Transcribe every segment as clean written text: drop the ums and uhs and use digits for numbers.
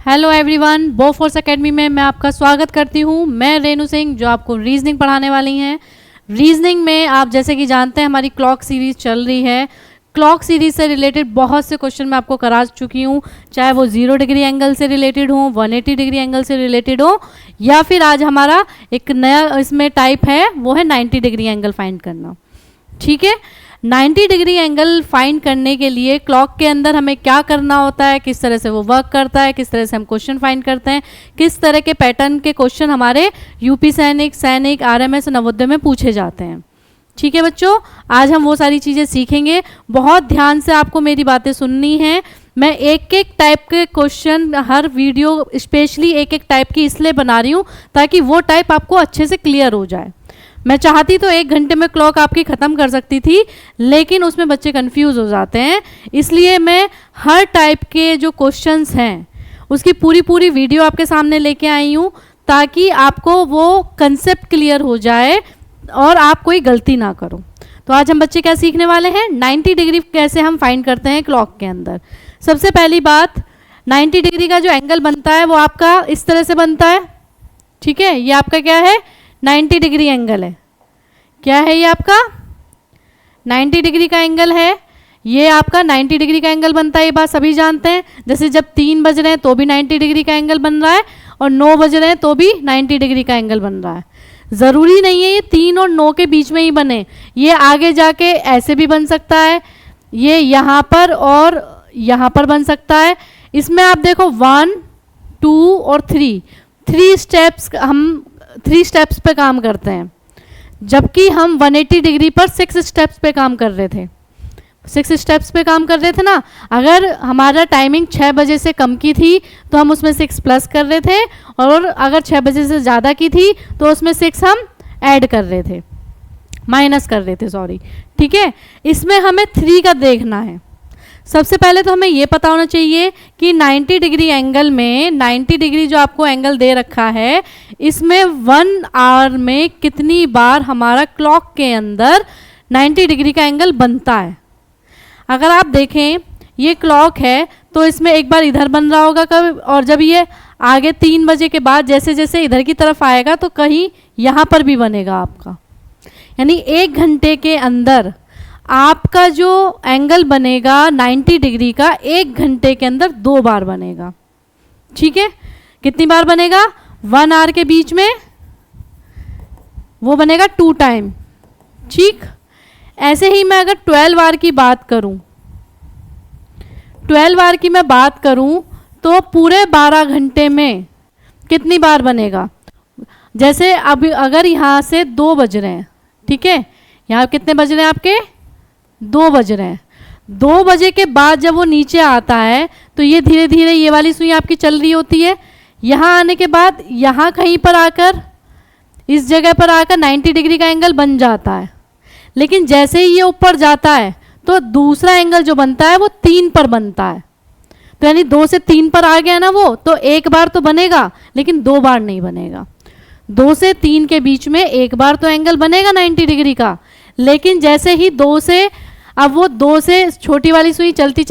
Hello everyone, Bofors academy में मैं आपका स्वागत करती हूँ। मैं रेनू सिंह जो आपको रीजनिंग पढ़ाने वाली हैं। रीजनिंग में आप जैसे कि जानते हैं हमारी क्लॉक सीरीज़ चल रही है। क्लॉक सीरीज़ से रिलेटेड बहुत से क्वेश्चन मैं आपको करा चुकी हूँ, चाहे वो 0 डिग्री एंगल से रिलेटेड हो, 180 डिग्री एंगल से रिलेटेड हो, या फिर आज हमारा एक नया इसमें टाइप है वो है 90 डिग्री एंगल फाइंड करना। ठीक है, 90 डिग्री एंगल फाइंड करने के लिए क्लॉक के अंदर हमें क्या करना होता है, किस तरह से वो वर्क करता है, किस तरह से हम क्वेश्चन फाइंड करते हैं, किस तरह के पैटर्न के क्वेश्चन हमारे यूपी सैनिक आरएमएस नवोदय में पूछे जाते हैं। ठीक है बच्चों, आज हम वो सारी चीज़ें सीखेंगे। बहुत ध्यान से आपको मेरी बातें सुननी है। मैं एक एक टाइप के क्वेश्चन हर वीडियो स्पेशली एक एक टाइप की इसलिए बना रही हूँ ताकि वो टाइप आपको अच्छे से क्लियर हो जाए। मैं चाहती तो 1 घंटे में क्लॉक आपकी ख़त्म कर सकती थी, लेकिन उसमें बच्चे कंफ्यूज हो जाते हैं, इसलिए मैं हर टाइप के जो क्वेश्चंस हैं उसकी पूरी वीडियो आपके सामने लेके आई हूँ ताकि आपको वो कंसेप्ट क्लियर हो जाए और आप कोई गलती ना करो। तो आज हम बच्चे क्या सीखने वाले हैं, 90 डिग्री कैसे हम फाइंड करते हैं क्लॉक के अंदर। सबसे पहली बात, 90 डिग्री का जो एंगल बनता है वो आपका इस तरह से बनता है। ठीक है, ये आपका क्या है, 90 डिग्री एंगल है। क्या है ये आपका 90 डिग्री का एंगल है। ये आपका 90 डिग्री का एंगल बनता है, ये बात सभी जानते हैं। जैसे जब 3 बज रहे हैं तो भी 90 डिग्री का एंगल बन रहा है और 9 बज रहे हैं तो भी 90 डिग्री का एंगल बन रहा है। ज़रूरी नहीं है ये 3 और 9 के बीच में ही बने, ये आगे जाके ऐसे भी बन सकता है, ये यहाँ पर और यहाँ पर बन सकता है। इसमें आप देखो 1, 2 और 3 स्टेप्स, हम 3 स्टेप्स पे काम करते हैं, जबकि हम 180 डिग्री पर 6 स्टेप्स पे काम कर रहे थे। 6 स्टेप्स पे काम कर रहे थे ना। अगर हमारा टाइमिंग 6 बजे से कम की थी तो हम उसमें 6 प्लस कर रहे थे, और अगर 6 बजे से ज़्यादा की थी तो उसमें 6 हम ऐड कर रहे थे, माइनस कर रहे थे, सॉरी। ठीक है, इसमें हमें 3 का देखना है। सबसे पहले तो हमें ये पता होना चाहिए कि 90 डिग्री एंगल में 90 डिग्री जो आपको एंगल दे रखा है, इसमें 1 आवर में कितनी बार हमारा क्लॉक के अंदर 90 डिग्री का एंगल बनता है। अगर आप देखें ये क्लॉक है तो इसमें एक बार इधर बन रहा होगा कभी, और जब ये आगे 3 बजे के बाद जैसे जैसे इधर की तरफ आएगा तो कहीं यहाँ पर भी बनेगा आपका। यानी 1 घंटे के अंदर आपका जो एंगल बनेगा 90 डिग्री का 1 घंटे के अंदर 2 बार बनेगा। ठीक है, कितनी बार बनेगा, 1 आवर के बीच में वो बनेगा 2 टाइम। ठीक, ऐसे ही मैं अगर 12 आवर की बात करूं, 12 आवर की मैं बात करूं तो पूरे 12 घंटे में कितनी बार बनेगा। जैसे अभी अगर यहाँ से 2 बज रहे हैं, ठीक है, यहाँ कितने बज रहे हैं आपके, 2 बज रहे हैं। 2 बजे के बाद जब वो नीचे आता है तो ये धीरे धीरे ये वाली सुई आपकी चल रही होती है। यहाँ आने के बाद यहाँ कहीं पर आकर इस जगह पर आकर 90 डिग्री का एंगल बन जाता है, लेकिन जैसे ही ये ऊपर जाता है तो दूसरा एंगल जो बनता है वो 3 पर बनता है। तो यानी 2 से 3 पर आ गया ना वो, तो 1 बार तो बनेगा लेकिन 2 बार नहीं बनेगा। 2 से 3 के बीच में 1 बार तो एंगल बनेगा 90 डिग्री का, लेकिन जैसे ही 2 से, अब वो 2 से छोटी वाली सुई चलती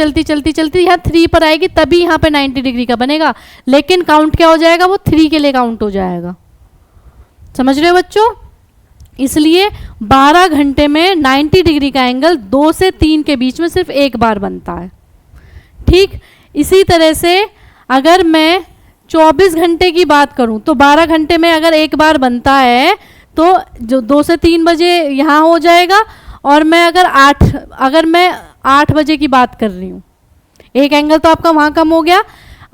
यहाँ 3 पर आएगी, तभी यहाँ पे 90 डिग्री का बनेगा, लेकिन काउंट क्या हो जाएगा, वो 3 के लिए काउंट हो जाएगा। समझ रहे हो बच्चों, इसलिए 12 घंटे में 90 डिग्री का एंगल 2 से 3 के बीच में सिर्फ 1 बार बनता है। ठीक, इसी तरह से अगर मैं 24 घंटे की बात करूं तो 12 घंटे में अगर 1 बार बनता है तो जो 2 से 3 बजे यहाँ हो जाएगा, और मैं अगर मैं 8 बजे की बात कर रही हूँ, एक एंगल तो आपका वहाँ कम हो गया।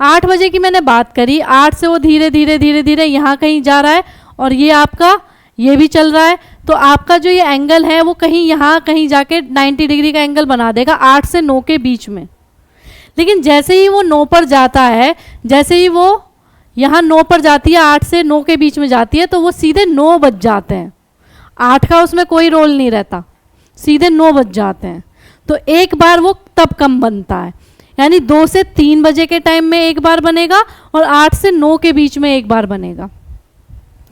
8 बजे की मैंने बात करी, 8 से वो धीरे धीरे यहाँ कहीं जा रहा है, और ये आपका ये भी चल रहा है, तो आपका जो ये एंगल है वो कहीं यहाँ कहीं जाके 90 डिग्री का एंगल बना देगा 8 से 9 के बीच में। लेकिन जैसे ही वो 9 पर जाता है, जैसे ही वो यहाँ 9 पर जाती है, 8 से 9 के बीच में जाती है, तो वो सीधे 9 बज जाते हैं। 8 का उसमें कोई रोल नहीं रहता, सीधे 9 बज जाते हैं। तो 1 बार वो तब कम बनता है, यानी 2 से 3 बजे के टाइम में 1 बार बनेगा और 8 से 9 के बीच में 1 बार बनेगा।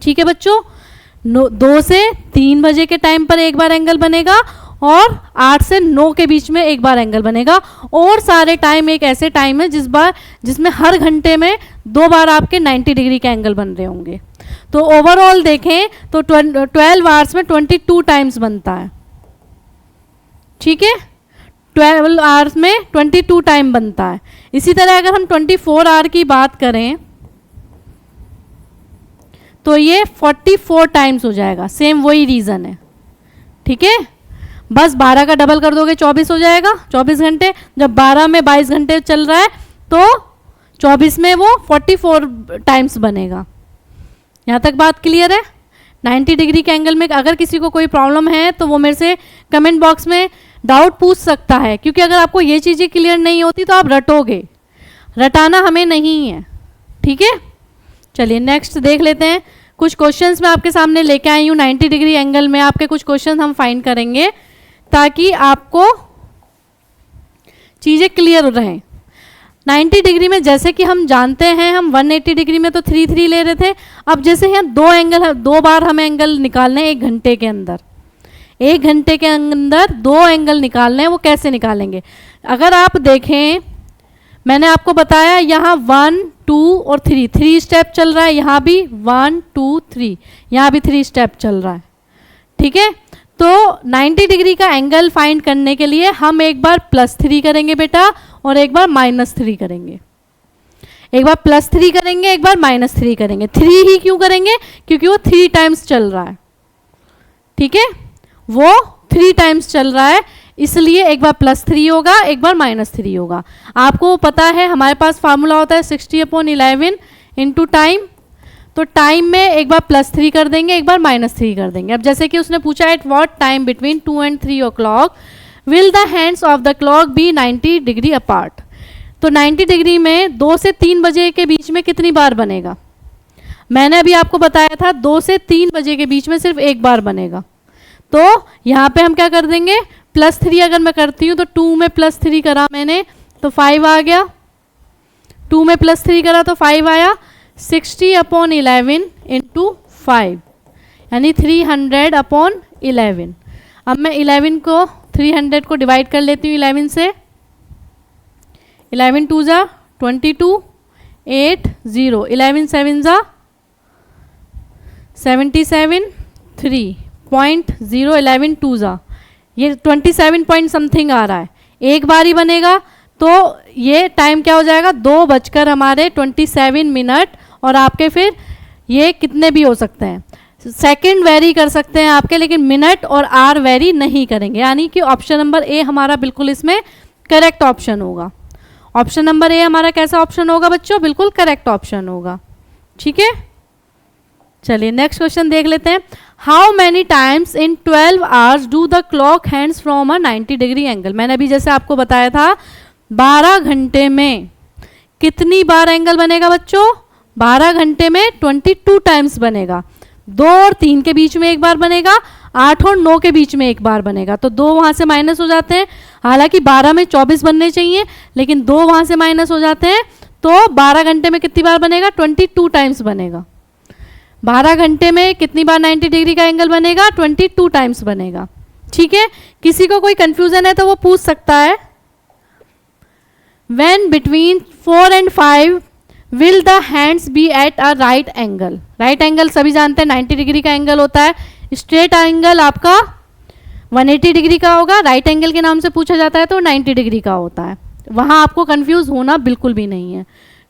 ठीक है बच्चों, 2 से 3 बजे के टाइम पर 1 बार एंगल बनेगा और 8 से 9 के बीच में 1 बार एंगल बनेगा। और सारे टाइम एक ऐसे टाइम है जिसमें हर घंटे में 2 बार आपके 90 डिग्री के एंगल बन रहे होंगे। तो ओवरऑल देखें तो 12 आवर्स में 22 टाइम्स बनता है, ठीक है, 12 आवर्स में 22 टाइम बनता है। इसी तरह अगर हम 24 आवर की बात करें तो ये 44 टाइम्स हो जाएगा, सेम वही रीज़न है, ठीक है। बस 12 का डबल कर दोगे 24 हो जाएगा, 24 घंटे। जब 12 में 22 घंटे चल रहा है तो 24 में वो 44 टाइम्स बनेगा। यहाँ तक बात क्लियर है। 90 डिग्री के एंगल में अगर किसी को कोई प्रॉब्लम है तो वो मेरे से कमेंट बॉक्स में डाउट पूछ सकता है, क्योंकि अगर आपको ये चीज़ें क्लियर नहीं होती तो आप रटोगे, रटाना हमें नहीं है, ठीक है। चलिए नेक्स्ट देख लेते हैं। कुछ क्वेश्चंस मैं आपके सामने लेके आई हूँ। 90 डिग्री एंगल में आपके कुछ क्वेश्चन हम फाइंड करेंगे ताकि आपको चीज़ें क्लियर रहें। 90 डिग्री में जैसे कि हम जानते हैं, हम 180 डिग्री में तो 3 ले रहे थे। अब जैसे यहाँ 2 एंगल, 2 बार हमें एंगल निकालने हैं 1 घंटे के अंदर। 1 घंटे के अंदर 2 एंगल निकालने हैं, वो कैसे निकालेंगे? अगर आप देखें, मैंने आपको बताया यहाँ 1 2 और 3 स्टेप चल रहा है, यहाँ भी 1 2 3, यहाँ भी 3 स्टेप चल रहा है, ठीक है। तो 90 डिग्री का एंगल फाइंड करने के लिए हम एक बार +3 करेंगे बेटा और एक बार -3 करेंगे। एक बार +3 करेंगे, एक बार -3 करेंगे। 3 ही क्यों करेंगे? क्योंकि वो 3 टाइम्स चल रहा है, ठीक है, वो 3 टाइम्स चल रहा है, इसलिए एक बार +3 होगा, एक बार -3 होगा। आपको पता है हमारे पास फार्मूला होता है 60/11 इंटू टाइम। तो टाइम में एक बार +3 कर देंगे, एक बार -3 कर देंगे। अब जैसे कि उसने पूछा at what time between 2 and 3 o'clock will the hands of the clock be 90 degree apart. तो 90 डिग्री में 2 से 3 बजे के बीच में कितनी बार बनेगा? मैंने अभी आपको बताया था 2 से 3 बजे के बीच में सिर्फ एक बार बनेगा। तो यहाँ पे हम क्या कर देंगे, +3 अगर मैं करती हूँ तो 2 में +3 करा मैंने तो 5 आ गया, 2 में +3 करा तो 5 आया। 60/11 इंटू 5 यानी 300/11। अब मैं 11 को 300 को डिवाइड कर लेती हूँ 11 से। 11 2 जा 22, 8 0, 11 7 जा 77, 3.0, 11 2 जा ये 27 पॉइंट समथिंग आ रहा है। एक बार ही बनेगा तो ये टाइम क्या हो जाएगा, 2:27 और आपके फिर ये कितने भी हो सकते हैं, सेकंड वेरी कर सकते हैं आपके, लेकिन मिनट और आर वेरी नहीं करेंगे। यानी कि ऑप्शन नंबर ए हमारा बिल्कुल इसमें करेक्ट ऑप्शन होगा। ऑप्शन नंबर ए हमारा कैसा ऑप्शन होगा बच्चों? बिल्कुल करेक्ट ऑप्शन होगा, ठीक है। चलिए नेक्स्ट क्वेश्चन देख लेते हैं। How many times in 12 hours do the clock hands from a 90 degree angle. मैंने अभी जैसे आपको बताया था 12 घंटे में कितनी बार एंगल बनेगा बच्चों? 12 घंटे में 22 टाइम्स बनेगा। 2 और 3 के बीच में एक बार बनेगा, 8 और 9 के बीच में एक बार बनेगा। तो 2 वहाँ से माइनस हो जाते हैं। हालांकि 12 में 24 बनने चाहिए, लेकिन 2 वहाँ से माइनस हो जाते हैं। तो 12 घंटे में कितनी बार बनेगा? 22 टाइम्स बनेगा। 12 घंटे में कितनी बार 90 डिग्री का एंगल बनेगा? 22 टाइम्स बनेगा, ठीक है। किसी को कोई कंफ्यूजन है तो वो पूछ सकता है। When between 4 and 5 will the hands be at a right angle? Right angle सभी जानते हैं 90 डिग्री का एंगल होता है। स्ट्रेट एंगल आपका 180 डिग्री का होगा। राइट एंगल के नाम से पूछा जाता है तो 90 डिग्री का होता है। वहाँ आपको कंफ्यूज होना बिल्कुल भी नहीं है,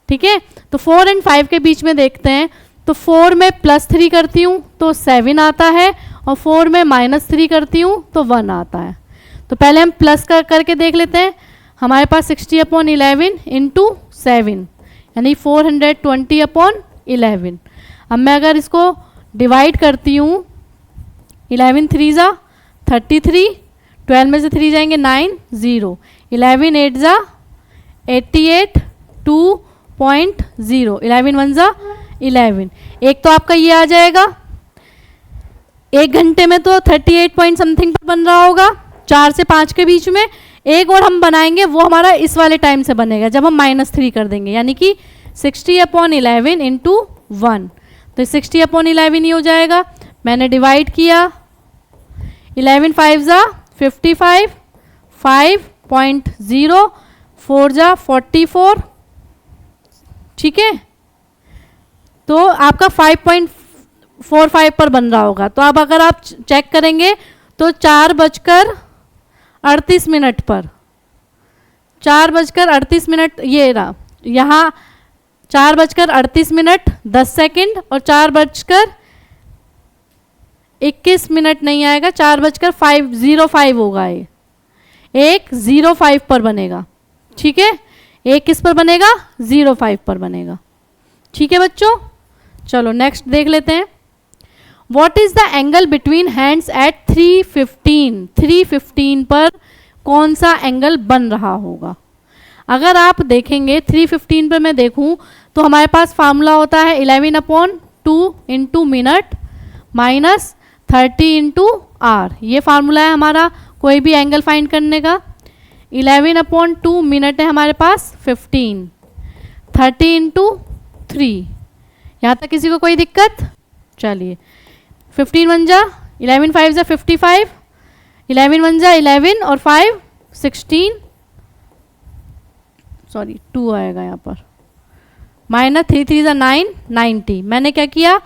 ठीक है। तो 4 and 5 के बीच में देखते हैं। तो 4 में +3 करती हूँ तो 7 आता है, और 4 में -3 करती हूँ तो 1 आता है। तो पहले हम प्लस करके देख लेते हैं। हमारे पास 60/11 इंटू 7 यानी 420/11। अब मैं अगर इसको डिवाइड करती हूँ, 11 3 जा 33, 12 में से 3 जाएंगे 9 0, 11 8 जा 88 2.0, 11 1 जा 11। एक तो आपका ये आ जाएगा। 1 घंटे में तो 38 पॉइंट समथिंग पर बन रहा होगा, 4 से 5 के बीच में। एक और हम बनाएंगे, वो हमारा इस वाले टाइम से बनेगा जब हम -3 कर देंगे, यानी कि 60/11 इंटू 1। तो 60/11 ही हो जाएगा। मैंने डिवाइड किया, 11 5 जा 55, 5.0, 4 जा 44, ठीक है, तो आपका 5.45 पर बन रहा होगा। तो अब अगर आप चेक करेंगे तो 4:38 पर, 4:38 ये रहा, यहाँ 4:38 और 4:21 नहीं आएगा, 4:05 होगा, ये 1:05 पर बनेगा। ठीक है, एक किस पर बनेगा? 0.5 पर बनेगा। ठीक है बच्चों, चलो नेक्स्ट देख लेते हैं। What is the angle between hands eight 3:15? 3:15 पर कौन सा एंगल बन रहा होगा? अगर आप देखेंगे 3:15 पर मैं देखूं तो हमारे पास फार्मूला होता है 11/2 into minute minus 30 into R. ये फार्मूला है हमारा कोई भी एंगल फाइंड करने का। 11/2 मिनट है हमारे पास 15, 30 इंटू 3। यहाँ तक किसी को कोई दिक्कत? चलिए 15 1 जा 11 5 जा 55, 11 1 जा 11 और 5 16, सॉरी 2 आएगा यहाँ पर, माइनस 3 3 जा 9 90। मैंने क्या किया?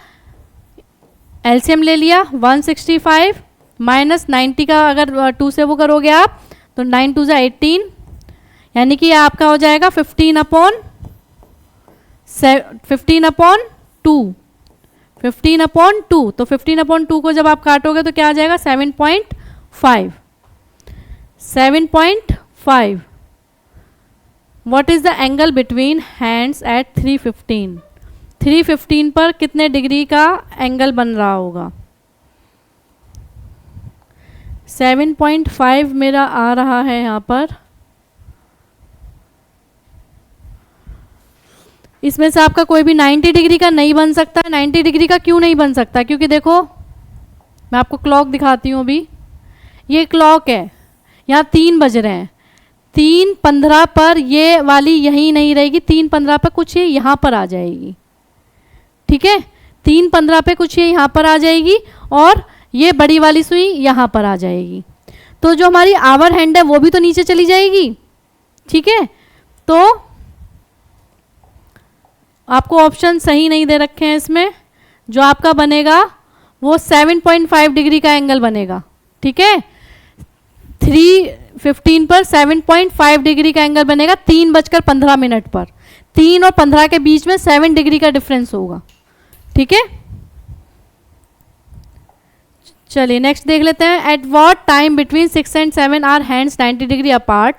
एलसीएम ले लिया 165 माइनस 90 का अगर 2 से वो करोगे आप तो 9 2 जा 18, यानी कि आपका हो जाएगा 15/2, 15/2। तो 15/2 को जब आप काटोगे तो क्या आ जाएगा? 7.5, 7.5। What is the angle between hands eight 3:15? 3:15 पर कितने डिग्री का एंगल बन रहा होगा? 7.5 मेरा आ रहा है यहाँ पर। इसमें से आपका कोई भी 90 डिग्री का नहीं बन सकता। 90 डिग्री का क्यों नहीं बन सकता? क्योंकि देखो मैं आपको क्लॉक दिखाती हूँ अभी। ये क्लॉक है, यहाँ 3 बज रहे हैं, 3:15 पर ये वाली यहीं नहीं रहेगी, 3:15 पर कुछ ये यहाँ पर आ जाएगी। ठीक है, 3:15 पे कुछ ये यहाँ पर आ जाएगी और ये बड़ी वाली सुई यहाँ पर आ जाएगी। तो जो हमारी आवर हैंड है वो भी तो नीचे चली जाएगी। ठीक है, तो आपको ऑप्शन सही नहीं दे रखे हैं इसमें। जो आपका बनेगा वो 7.5 डिग्री का एंगल बनेगा। ठीक है, 3:15 पर 7.5 डिग्री का एंगल बनेगा 3:15 पर। 3 और 15 के बीच में 7 डिग्री का डिफरेंस होगा। ठीक है, चलिए नेक्स्ट देख लेते हैं। At what time between 6 and 7 are hands 90 degree apart?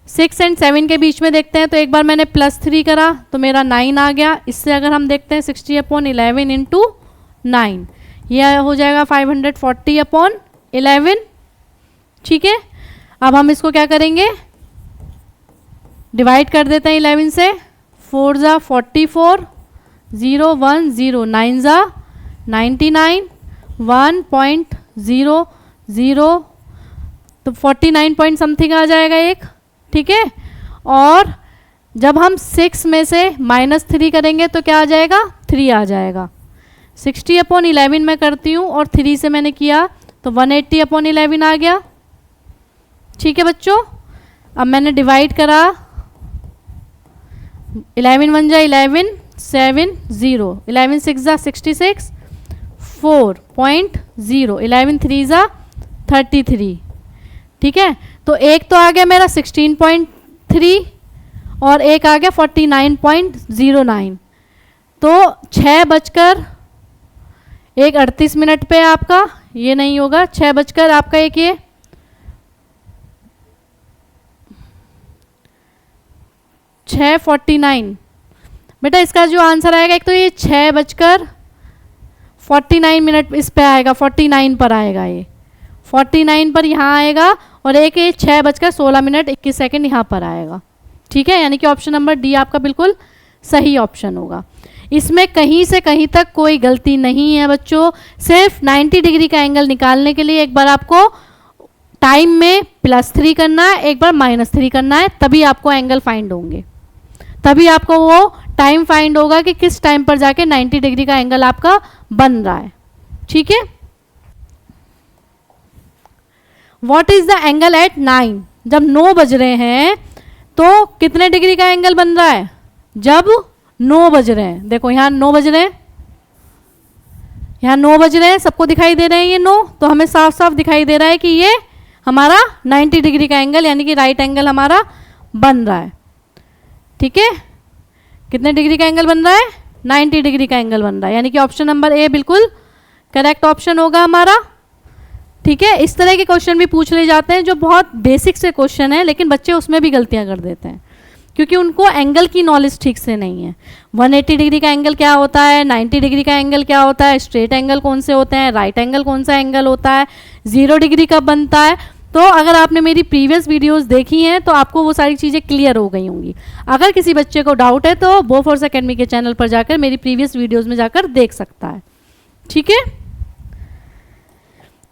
6 and 7 के बीच में देखते हैं तो एक बार मैंने +3 करा तो मेरा 9 आ गया। इससे अगर हम देखते हैं 60/11 इंटू 9, यह हो जाएगा 540/11। ठीक है, अब हम इसको क्या करेंगे? डिवाइड कर देते हैं 11 से। 4 जा 44, 0 1 0, 9 जा 99, 1.00, तो 49 पॉइंट समथिंग आ जाएगा एक। ठीक है, और जब हम 6 में से -3 करेंगे तो क्या आ जाएगा? 3 आ जाएगा। 60/11 मैं करती हूँ और 3 से मैंने किया तो 180/11 आ गया। ठीक है बच्चों, अब मैंने डिवाइड करा 11 1 जा 11, 7 0, 11 6 जा 66, 4.0, 11 3 जा 33। ठीक है, तो एक तो आ गया मेरा 16.3 और एक आ गया 49.09। तो 6:38 पे आपका ये नहीं होगा, 6 बजकर आपका एक ये 6:49। बेटा इसका जो आंसर आएगा, एक तो ये 6:49 इस पे आएगा, 49 पर आएगा, ये 49 पर यहाँ आएगा और एक ये 6:16 यहाँ पर आएगा। ठीक है, यानी कि ऑप्शन नंबर डी आपका बिल्कुल सही ऑप्शन होगा। इसमें कहीं से कहीं तक कोई गलती नहीं है बच्चों। सिर्फ 90 डिग्री का एंगल निकालने के लिए एक बार आपको टाइम में +3 करना है, एक बार -3 करना है, तभी आपको एंगल फाइंड होंगे। तभी आपको वो टाइम फाइंड होगा कि किस टाइम पर जाके 90 डिग्री का एंगल आपका बन रहा है। ठीक है, what is the angle at 9? जब 9 बज रहे हैं तो कितने डिग्री का एंगल बन रहा है? जब 9 बज रहे हैं, देखो यहाँ 9 बज रहे हैं, यहाँ 9 बज रहे हैं, सबको दिखाई दे रहे हैं ये 9, तो हमें साफ साफ दिखाई दे रहा है कि ये हमारा 90 डिग्री का एंगल यानी कि राइट एंगल हमारा बन रहा है। ठीक है, कितने डिग्री का एंगल बन रहा है? 90 डिग्री का एंगल बन रहा है, यानी कि ऑप्शन नंबर ए बिल्कुल करेक्ट ऑप्शन होगा हमारा। ठीक है, इस तरह के क्वेश्चन भी पूछ ले जाते हैं जो बहुत बेसिक से क्वेश्चन है, लेकिन बच्चे उसमें भी गलतियां कर देते हैं क्योंकि उनको एंगल की नॉलेज ठीक से नहीं है। 180 डिग्री का एंगल क्या होता है, 90 डिग्री का एंगल क्या होता है, स्ट्रेट एंगल कौन से होते हैं, राइट एंगल कौन सा एंगल होता है, 0 डिग्री कब बनता है। तो अगर आपने मेरी प्रीवियस वीडियोस देखी हैं तो आपको वो सारी चीज़ें क्लियर हो गई होंगी। अगर किसी बच्चे को डाउट है तो बोफोर्स एकेडमी के चैनल पर जाकर मेरी प्रीवियस वीडियोस में जाकर देख सकता है। ठीक है,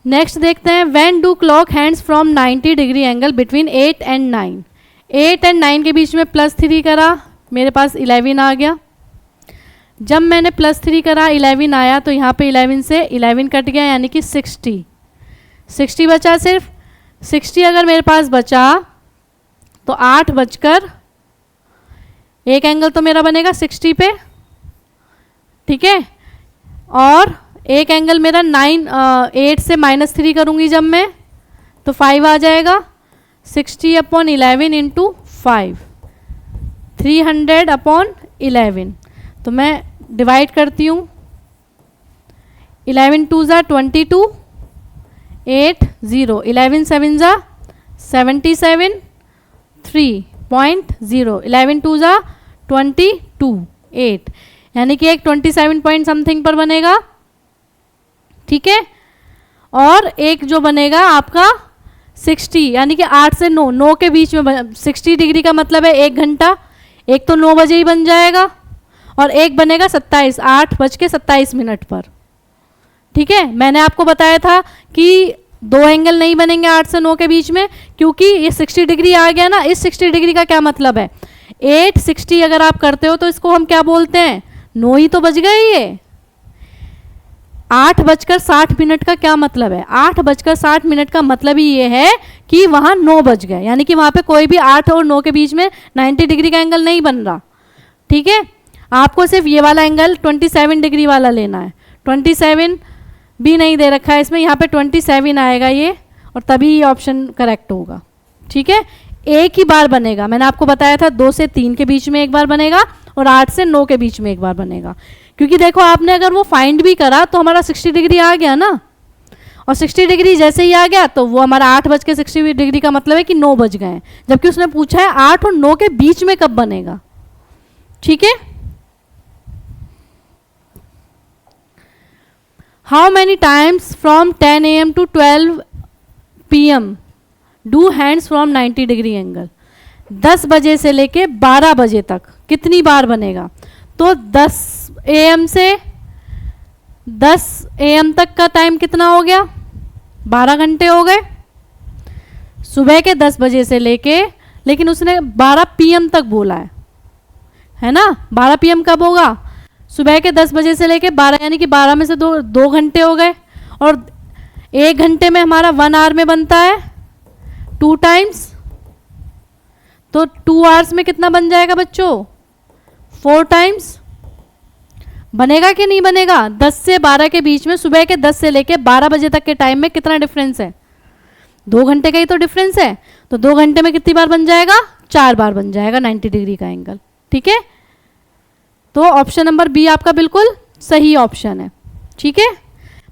नेक्स्ट देखते हैं, when do clock hands from 90 degree angle between 8 and 9। 8 and 9 के बीच में +3 करा, मेरे पास 11 आ गया। जब मैंने +3 करा 11 आया तो यहाँ पे 11 से 11 कट गया यानी कि 60 बचा सिर्फ। 60 अगर मेरे पास बचा तो 8 बजकर एक एंगल तो मेरा बनेगा 60 पे। ठीक है, और एक एंगल मेरा 8 से -3 करूँगी जब मैं तो 5 आ जाएगा। 60/11 इंटू 5, 300/11। तो मैं डिवाइड करती हूँ, 11 2 ज़ा 22, 8 0, 11 7 ज़ा 77, 3.0, 11 2 ज़ा 22, 8 यानी कि एक 27 पॉइंट समथिंग पर बनेगा। ठीक है, और एक जो बनेगा आपका 60 यानी कि 8 से 9 के बीच में 60 डिग्री का मतलब है 1 घंटा, एक तो 9 बजे ही बन जाएगा और एक बनेगा 27, 8:27 पर। ठीक है, मैंने आपको बताया था कि 2 एंगल नहीं बनेंगे 8 से 9 के बीच में क्योंकि ये 60 डिग्री आ गया ना। इस 60 डिग्री का क्या मतलब है, 860 अगर आप करते हो तो इसको हम क्या बोलते हैं, 9 ही तो बज गए। ये 8:60 का क्या मतलब है, 8:60 का मतलब ही ये है कि वहाँ 9 बज गए, यानी कि वहाँ पे कोई भी 8 और 9 के बीच में 90 डिग्री का एंगल नहीं बन रहा। ठीक है, आपको सिर्फ ये वाला एंगल 27 डिग्री वाला लेना है। 27 भी नहीं दे रखा है इसमें, यहाँ पे 27 आएगा ये, और तभी ये ऑप्शन करेक्ट होगा। ठीक है, एक ही बार बनेगा, मैंने आपको बताया था 2 से 3 के बीच में एक बार बनेगा और 8 से 9 के बीच में एक बार बनेगा। क्योंकि देखो आपने अगर वो फाइंड भी करा तो हमारा 60 डिग्री आ गया ना, और 60 डिग्री जैसे ही आ गया तो वो हमारा 8:60 डिग्री का मतलब है कि 9 बज गए, जबकि उसने पूछा है 8 और 9 के बीच में कब बनेगा। ठीक है, how many times from 10 AM to 12 PM do hands from 90 degree angle. 10 बजे से लेके 12 बजे तक कितनी बार बनेगा, तो 10 AM से 10 AM तक का टाइम कितना हो गया, 12 घंटे हो गए। सुबह के 10 बजे से लेके, लेकिन उसने 12 PM तक बोला है ना। 12 PM कब होगा, सुबह के 10 बजे से लेके 12, यानी कि 12 में से 2 घंटे हो गए, और 1 घंटे में हमारा 1 आवर में बनता है 2 टाइम्स, तो 2 आवर्स में कितना बन जाएगा बच्चों, 4 टाइम्स। बनेगा कि नहीं बनेगा, 10 से 12 के बीच में, सुबह के 10 से लेके 12 बजे तक के टाइम में कितना डिफरेंस है, 2 घंटे का ही तो डिफरेंस है। तो 2 घंटे में कितनी बार बन जाएगा, 4 बार बन जाएगा 90 डिग्री का एंगल। ठीक है, तो ऑप्शन नंबर बी आपका बिल्कुल सही ऑप्शन है। ठीक है,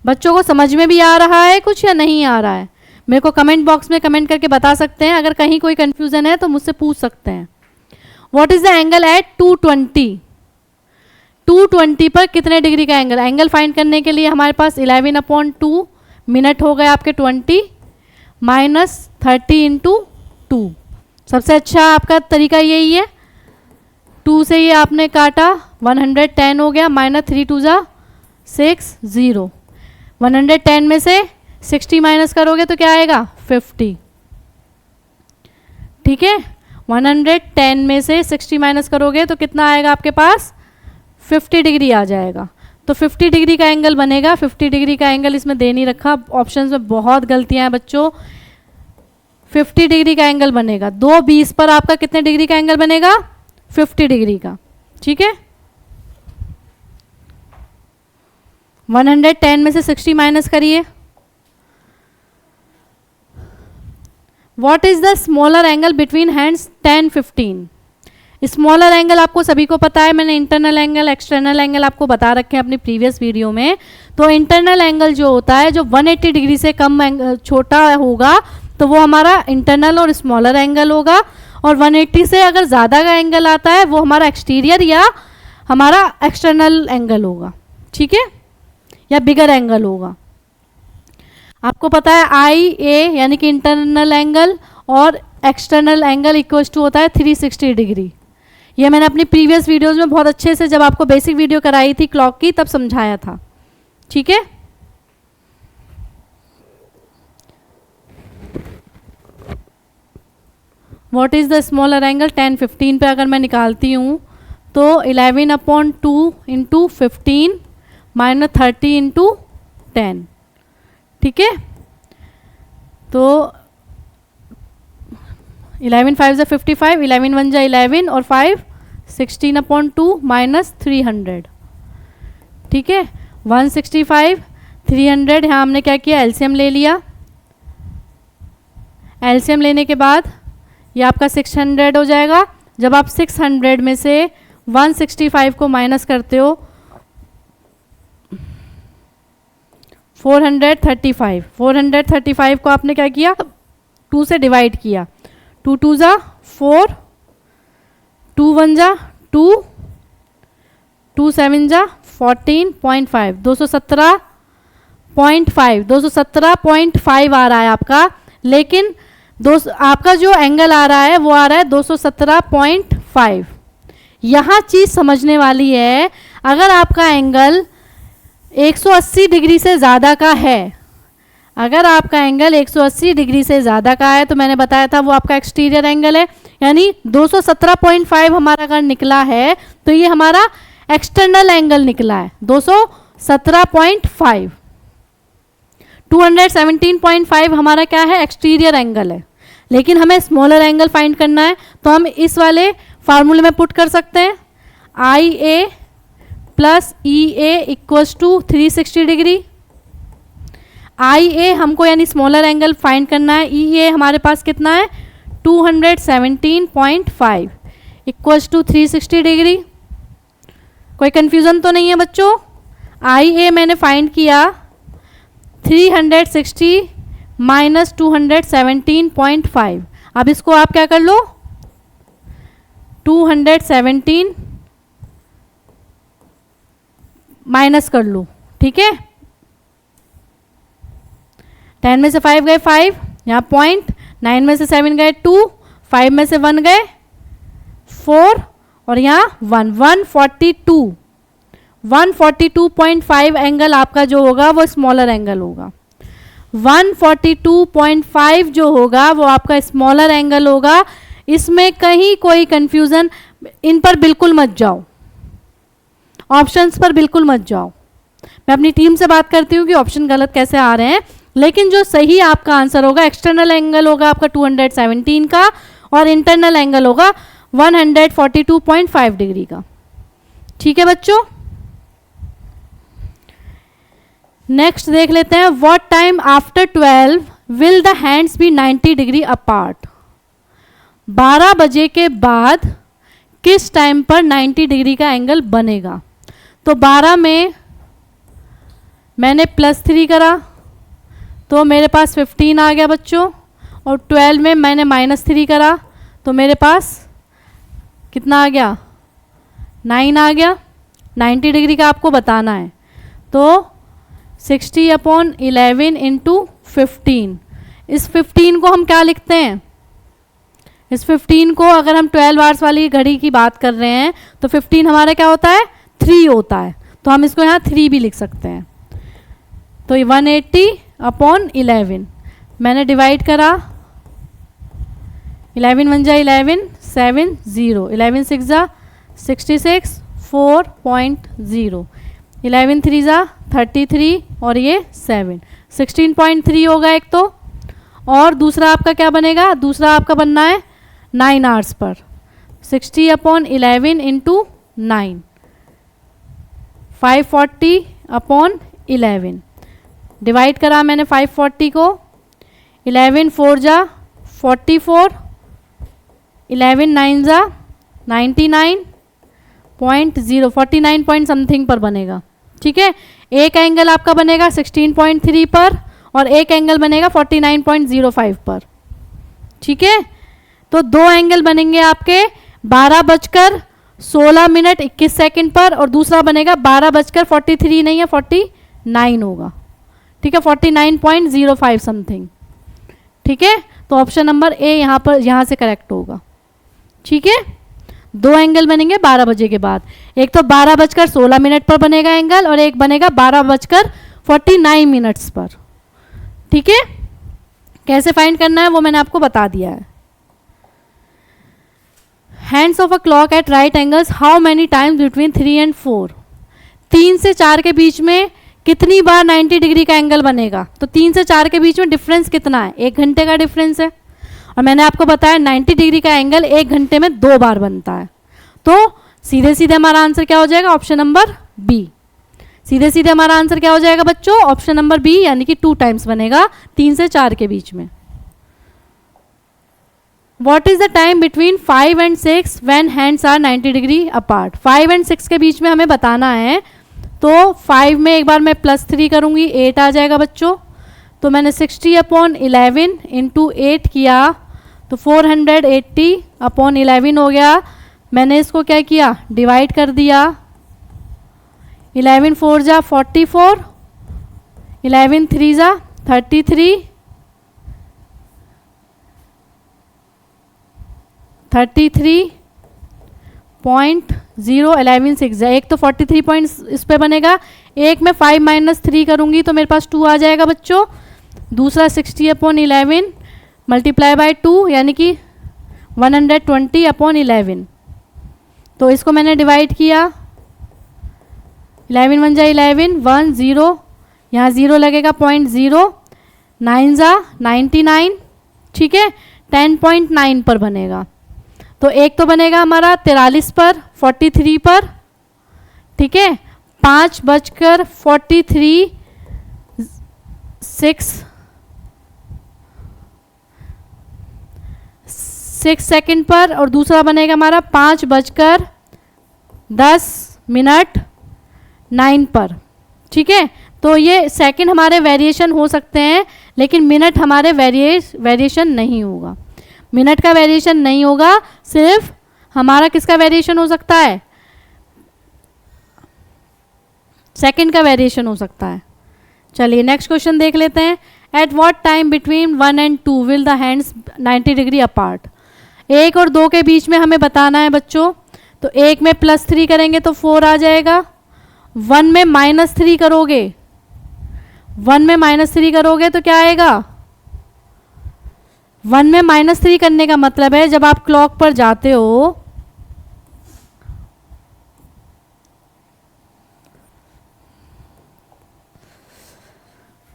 बच्चों को समझ में भी आ रहा है कुछ या नहीं आ रहा है, मेरे को कमेंट बॉक्स में कमेंट करके बता सकते हैं। अगर कहीं कोई कंफ्यूजन है तो मुझसे पूछ सकते हैं। What is the angle at 220, 220 पर कितने डिग्री का एंगल। एंगल फाइंड करने के लिए हमारे पास 11/2 मिनट हो गए आपके 20 माइनस 30 इंटू 2। सबसे अच्छा आपका तरीका यही है, 2 से ये आपने काटा 110 हो गया, माइनस 3 2 ज़ा 6 0। 110 में से 60 माइनस करोगे तो क्या आएगा 50। ठीक है, 110 में से 60 माइनस करोगे तो कितना आएगा आपके पास 50 डिग्री आ जाएगा। तो 50 डिग्री का एंगल बनेगा। 50 डिग्री का एंगल इसमें दे नहीं रखा, ऑप्शंस में बहुत गलतियां हैं बच्चों। 50 डिग्री का एंगल बनेगा, 2:20 पर आपका कितने डिग्री का एंगल बनेगा 50 डिग्री का। ठीक है, 110 में से 60 माइनस करिए। What is the smaller angle between hands 10 15? Smaller angle आपको सभी को पता है, मैंने इंटरनल एंगल एक्सटर्नल एंगल आपको बता रखे हैं अपनी प्रीवियस वीडियो में। तो इंटरनल एंगल जो होता है, जो 180 डिग्री से कम छोटा होगा, तो वो हमारा इंटरनल और स्मॉलर एंगल होगा। और 180 से अगर ज़्यादा का एंगल आता है, वो हमारा एक्सटीरियर या हमारा एक्सटर्नल एंगल होगा, ठीक है, या बिगर एंगल होगा। आपको पता है आई ए यानी कि इंटरनल एंगल और एक्सटर्नल एंगल इक्वल टू होता है 360 डिग्री। ये मैंने अपनी प्रीवियस वीडियोस में बहुत अच्छे से, जब आपको बेसिक वीडियो कराई थी क्लॉक की, तब समझाया था, ठीक है। What is the smaller angle 10 15 पे अगर मैं निकालती हूँ तो 11/2 इंटू 15 माइनस 30 इंटू 10, ठीक है। तो 11 5 ज़ा 55, 11 1 ज़ा 11 और 5 16/2 माइनस 300, ठीक है। 165 300, यहाँ हमने क्या किया, एलसीएम ले लिया। एलसीएम लेने के बाद ये आपका 600 हो जाएगा। जब आप 600 में से 165 को माइनस करते हो 435 को आपने क्या किया, 2 से डिवाइड किया। 2 2 ज़ा 4, 2 1 ज़ा 2, 2 7 ज़ा 14.5, 217.5 आ रहा है आपका। लेकिन आपका जो एंगल आ रहा है वो आ रहा है 217.5। यहाँ चीज़ समझने वाली है, अगर आपका एंगल 180 डिग्री से ज़्यादा का है, अगर आपका एंगल 180 डिग्री से ज़्यादा का है, तो मैंने बताया था वो आपका एक्सटीरियर एंगल है, यानी 217.5 हमारा अगर निकला है तो ये हमारा एक्सटर्नल एंगल निकला है 217.5। 217.5 हमारा क्या है, एक्सटीरियर एंगल है। लेकिन हमें स्मॉलर एंगल फाइंड करना है, तो हम इस वाले फार्मूले में पुट कर सकते हैं, I A plus E A equals to 360 degree. I A हमको यानी स्मॉलर एंगल फाइंड करना है, ई ए हमारे पास कितना है 217.5 इक्वल्स टू 360 डिग्री। कोई कंफ्यूजन तो नहीं है बच्चों? आई ए मैंने फाइंड किया 360 माइनस 217.5। अब इसको आप क्या कर लो, 217 माइनस कर लो, ठीक है। 10 में से 5 गए 5, यहाँ पॉइंट, 9 में से 7 गए 2, 5 में से 1 गए 4 और यहाँ 1, 142.5 एंगल आपका जो होगा वो स्मॉलर एंगल होगा। 142.5 जो होगा वो आपका स्मॉलर एंगल होगा। इसमें कहीं कोई कंफ्यूजन, इन पर बिल्कुल मत जाओ, ऑप्शंस पर बिल्कुल मत जाओ। मैं अपनी टीम से बात करती हूँ कि ऑप्शन गलत कैसे आ रहे हैं, लेकिन जो सही आपका आंसर होगा, एक्सटर्नल एंगल होगा आपका 217 का और इंटरनल एंगल होगा 142.5 डिग्री का, ठीक है बच्चों। नेक्स्ट देख लेते हैं, what time after 12 will the hands be 90 degree apart? 12 बजे के बाद किस टाइम पर 90 डिग्री का एंगल बनेगा? तो 12 में मैंने +3 करा तो मेरे पास 15 आ गया बच्चों, और 12 में मैंने -3 करा तो मेरे पास कितना आ गया, 9 आ गया। 90 डिग्री का आपको बताना है, तो 60/11 इंटू 15। इस 15 को हम क्या लिखते हैं, इस 15 को अगर हम 12 आवर्स वाली घड़ी की बात कर रहे हैं तो 15 हमारा क्या होता है, 3 होता है, तो हम इसको यहाँ 3 भी लिख सकते हैं। तो 180/11 मैंने डिवाइड करा, 11 1 जा 11, 7 0, 11 6 जा 66, 4.0, 11 3 जा 33 और ये 7, 16.3 होगा एक तो। और दूसरा आपका क्या बनेगा, दूसरा आपका बनना है 9 आवर्स पर, 60/11 इंटू 9, 540/11 11। डिवाइड करा मैंने 540 को, 11 4 जा 44, 11 9 जा 99.0, 49 पॉइंट समथिंग पर बनेगा। ठीक है, एक एंगल आपका बनेगा 16.3 पर और एक एंगल बनेगा 49.05 पर। ठीक है, तो दो एंगल बनेंगे आपके 12:16 पर और दूसरा बनेगा 12:43 नहीं है 49 होगा। ठीक है, 49.05 समथिंग। ठीक है, तो ऑप्शन नंबर ए यहाँ से करेक्ट होगा। ठीक है, दो एंगल बनेंगे 12 बजे के बाद, एक तो 12:16 पर बनेगा एंगल और एक बनेगा 12:49 पर। ठीक है, कैसे फाइंड करना है वो मैंने आपको बता दिया है। Hands of a clock at right angles how many times between 3 and 4। 3 से 4 के बीच में कितनी बार 90 डिग्री का एंगल बनेगा? तो 3 से 4 के बीच में डिफरेंस कितना है? 1 घंटे का डिफरेंस है और मैंने आपको बताया 90 डिग्री का एंगल 1 घंटे में 2 बार बनता है। तो सीधे सीधे हमारा आंसर क्या हो जाएगा? Option number B. सीधे सीधे हमारा आंसर क्या हो जाएगा बच्चों? ऑप्शन नंबर बी, यानी कि 2 टाइम्स बनेगा 3 से 4 के बीच में। What is the time between 5 and 6 when hands are 90 degree apart? 5 and 6 के बीच में हमें बताना है, तो 5 में एक बार मैं +3 करूँगी, 8 आ जाएगा बच्चों। तो मैंने 60/11 इंटू 8 किया तो 480/11 हो गया। मैंने इसको क्या किया? डिवाइड कर दिया। 11 4 जा 44, 11 3 जा 33, 33.0, 11 6 जा, एक तो 43 पॉइंट इस पे बनेगा, एक में 5 - 3 करूँगी तो मेरे पास 2 आ जाएगा बच्चों। दूसरा 60/11 मल्टीप्लाई बाय 2 यानी कि 120/11। तो इसको मैंने डिवाइड किया, 11 1 जा 11, 1 0, यहाँ 0 लगेगा 0.0, 9 जा 99। ठीक है, 10.9 पर बनेगा। तो एक तो बनेगा हमारा 43 पर, 43 पर। ठीक है, 5:43 6 सेकंड पर और दूसरा बनेगा हमारा 5:10 9 पर। ठीक है, तो ये सेकंड हमारे वेरिएशन हो सकते हैं लेकिन मिनट हमारे वेरिएशन नहीं होगा। मिनट का वेरिएशन नहीं होगा, सिर्फ हमारा किसका वेरिएशन हो सकता है? सेकंड का वेरिएशन हो सकता है। चलिए नेक्स्ट क्वेश्चन देख लेते हैं। Eight what time between 1 and 2 will the hands 90 degree apart? 1 और 2 के बीच में हमें बताना है बच्चों। तो 1 में +3 करेंगे तो 4 आ जाएगा। 1 में -3 करोगे, 1 में -3 करोगे तो क्या आएगा? 1 में -3 करने का मतलब है जब आप क्लॉक पर जाते हो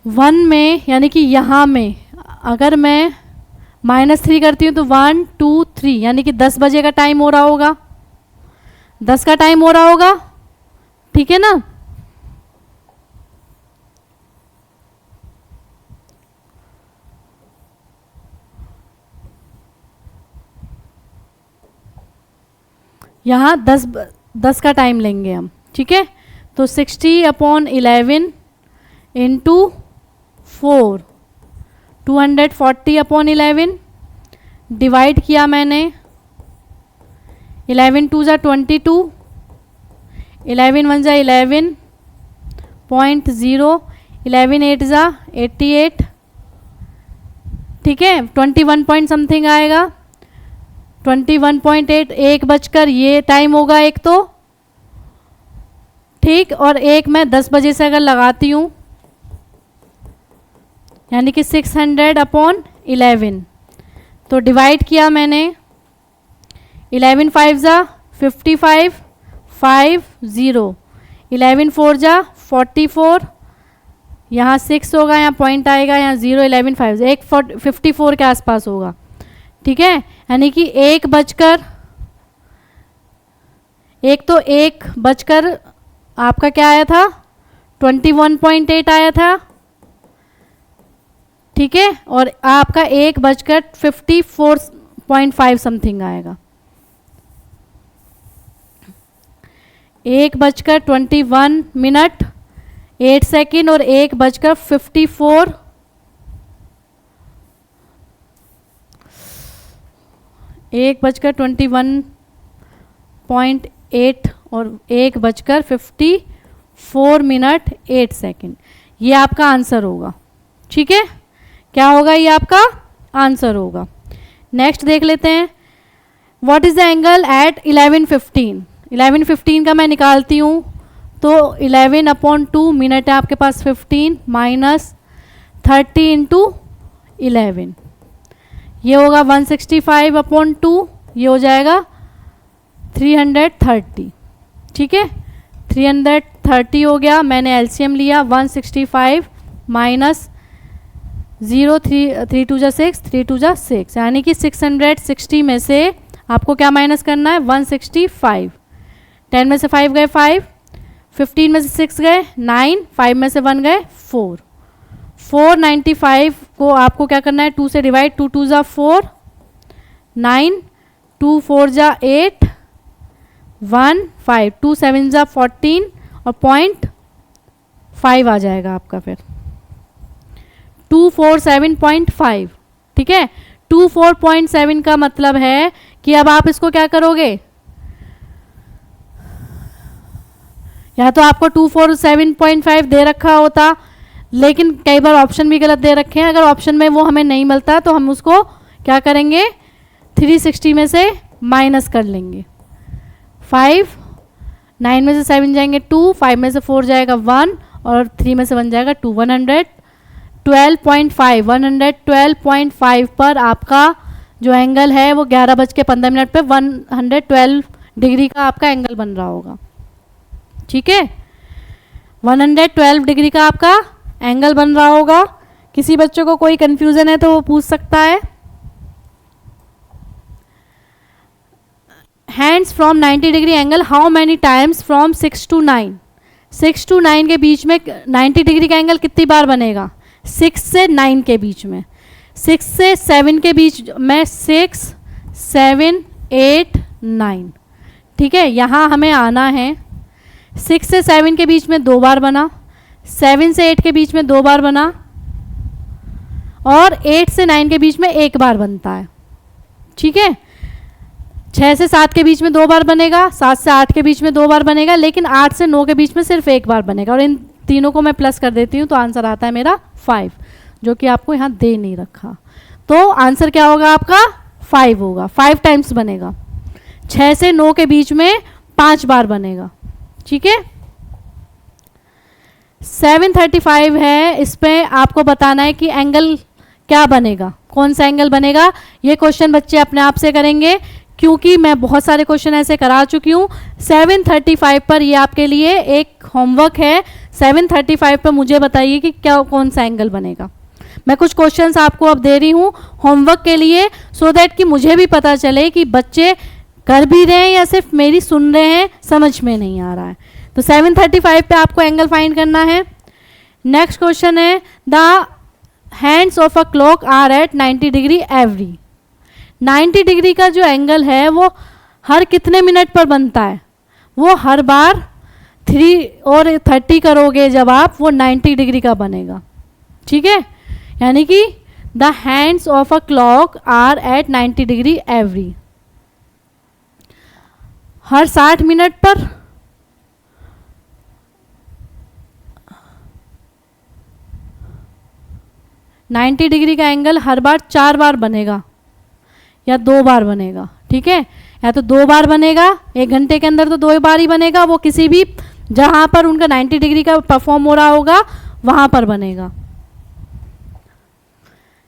वन में, यानी कि यहाँ में अगर मैं -3 करती हूँ तो 1 2 3 यानी कि 10 बजे का टाइम हो रहा होगा, 10 का टाइम हो रहा होगा। ठीक है ना? यहाँ 10 का टाइम लेंगे हम। ठीक है, तो 60/11 इंटू 4, 240/11 डिवाइड किया मैंने। 11 2 जा 22, 11 1 जा 11.0, 11 8 जा 88। ठीक है, 21 पॉइंट समथिंग आएगा, 21.8। 1 ये टाइम होगा एक तो। ठीक, और एक मैं 10 बजे से अगर लगाती हूँ यानी कि 600/11। तो डिवाइड किया मैंने, 11 5 जा 55, 5 0, 11 4 जा 44, यहाँ 6 होगा, यहाँ पॉइंट आएगा, यहाँ 0, 11 5 एक 54 के आसपास होगा। ठीक है, यानी कि 1 आपका क्या आया था? 21.8 आया था, ठीक है, और आपका 1:54.5 समथिंग आएगा। 1:21 8 सेकेंड और 1:54 1:21.8 और 1:54 8 सेकेंड, ये आपका आंसर होगा। ठीक है, क्या होगा, ये आपका आंसर होगा। नेक्स्ट देख लेते हैं, what is the angle at 11:15। 11:15 का मैं निकालती हूँ, तो 11/2 मिनट है आपके पास 15 माइनस 30 इंटू 11, ये होगा 165/2, ये हो जाएगा 330। ठीक है, 330 हो गया, मैंने एलसीएम लिया 165 माइनस 0 3 2 जा 6 3 2 जा 6, यानी कि 660 में से आपको क्या माइनस करना है, 165। 10 में से 5 गए 5, 15 में से 6 गए 9, 5 में से 1 गए 4, 495 को आपको क्या करना है, 2 से डिवाइड, 2 2 जा 4, 9, 2 4 जा 8, 1 5, 2 7 जा 14 और 0.5 आ जाएगा आपका फिर 247.5। ठीक है, 24.7 का मतलब है कि अब आप इसको क्या करोगे, या तो आपको 247.5 दे रखा होता, लेकिन कई बार ऑप्शन भी गलत दे रखे हैं। अगर ऑप्शन में वो हमें नहीं मिलता तो हम उसको क्या करेंगे, 360 में से माइनस कर लेंगे। 5, 9 में से 7 जाएंगे 2, 5 में से 4 जाएगा 1 और 3 में से 1 जाएगा 2, 112.5। 112.5 पर आपका जो एंगल है वो 11:15 पे 112 डिग्री का आपका एंगल बन रहा होगा। ठीक है, 112 डिग्री का आपका एंगल बन रहा होगा। किसी बच्चों को कोई कंफ्यूजन है तो वो पूछ सकता है। Hands from 90 degree angle how many times from 6 to 9। 6 to 9 के बीच में 90 डिग्री का एंगल कितनी बार बनेगा, 6 से 9 के बीच में। 6 से 7 के बीच में 6, 7, 8, 9। ठीक है, यहाँ हमें आना है। 6 से 7 के बीच में 2 बार बना, 7 से 8 के बीच में 2 बार बना और 8 से 9 के बीच में 1 बार बनता है। ठीक है, 6 से 7 के बीच में 2 बार बनेगा, 7 से 8 के बीच में 2 बार बनेगा, लेकिन 8 से 9 के बीच में सिर्फ 1 बार बनेगा। और इन तीनों को मैं प्लस कर देती हूँ तो आंसर आता है मेरा 5, जो कि आपको यहाँ दे नहीं रखा। तो आंसर क्या होगा आपका, 5 होगा। 5 टाइम्स बनेगा। 6 से 9 के बीच में 5 बार बनेगा। ठीक है, 735 है, इस पे आपको बताना है कि एंगल क्या बनेगा, कौन सा एंगल बनेगा। ये क्वेश्चन बच्चे अपने आप से करेंगे क्योंकि मैं बहुत सारे क्वेश्चन ऐसे करा चुकी हूँ। 735 पर ये आपके लिए एक होमवर्क है। 735 पर मुझे बताइए कि क्या कौन सा एंगल बनेगा। मैं कुछ क्वेश्चंस आपको अब दे रही हूँ होमवर्क के लिए, सो दैट कि मुझे भी पता चले कि बच्चे कर भी रहे हैं या सिर्फ मेरी सुन रहे हैं, समझ में नहीं आ रहा है। तो 735 पे आपको एंगल फाइंड करना है। नेक्स्ट क्वेश्चन है, the hands of a clock are at 90 degree every. 90 degree का जो एंगल है वो हर कितने मिनट पर बनता है, वो हर बार 3 और 30 करोगे जब आप, वो 90 डिग्री का बनेगा। ठीक है, यानी कि the hands of a clock are at 90 degree every, हर 60 मिनट पर। नाइन्टी डिग्री का एंगल हर बार 4 बार बनेगा या 2 बार बनेगा। ठीक है, या तो 2 बार बनेगा, 1 घंटे के अंदर तो 2 बार ही बनेगा, वो किसी भी जहां पर उनका 90 डिग्री का परफॉर्म हो रहा होगा वहां पर बनेगा।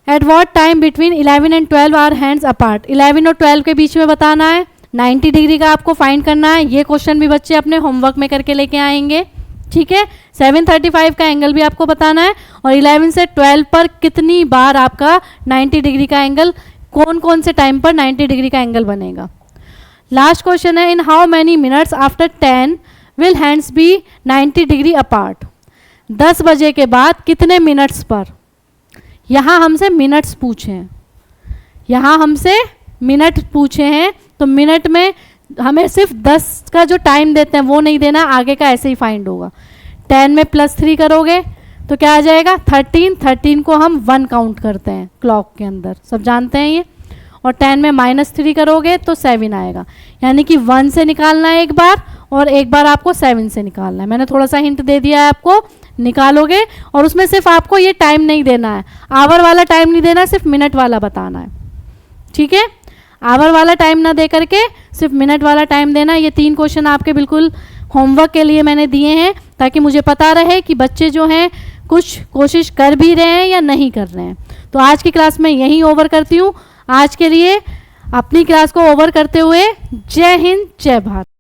At what time between 11 and 12 are hands apart. 11 और 12 के बीच में बताना है, 90 डिग्री का आपको फाइंड करना है। ये क्वेश्चन भी बच्चे अपने होमवर्क में करके लेके आएंगे। ठीक है, 735 का एंगल भी आपको बताना है और 11 से 12 पर कितनी बार आपका 90 डिग्री का एंगल, कौन कौन से टाइम पर 90 डिग्री का एंगल बनेगा। लास्ट क्वेश्चन है, in how many minutes after 10 will hands be 90 degree apart. 10 बजे के बाद कितने मिनट्स पर, यहाँ हमसे मिनट्स पूछे हैं, यहाँ हमसे मिनट पूछे हैं, तो मिनट में हमें सिर्फ 10 का जो टाइम देते हैं वो नहीं देना, आगे का ऐसे ही फाइंड होगा। 10 में +3 करोगे तो क्या आ जाएगा 13, 13 को हम 1 काउंट करते हैं क्लॉक के अंदर, सब जानते हैं ये। और 10 में -3 करोगे तो 7 आएगा, यानी कि 1 से निकालना है एक बार और एक बार आपको 7 से निकालना है। मैंने थोड़ा सा हिंट दे दिया है आपको, निकालोगे और उसमें सिर्फ आपको ये टाइम नहीं देना है, आवर वाला टाइम नहीं देना, सिर्फ मिनट वाला बताना है, ठीक है। आवर वाला टाइम ना दे करके सिर्फ मिनट वाला टाइम देना। ये 3 क्वेश्चन आपके बिल्कुल होमवर्क के लिए मैंने दिए हैं, ताकि मुझे पता रहे कि बच्चे जो हैं कुछ कोशिश कर भी रहे हैं या नहीं कर रहे हैं। तो आज की क्लास में यहीं ओवर करती हूँ। आज के लिए अपनी क्लास को ओवर करते हुए जय हिंद, जय भारत।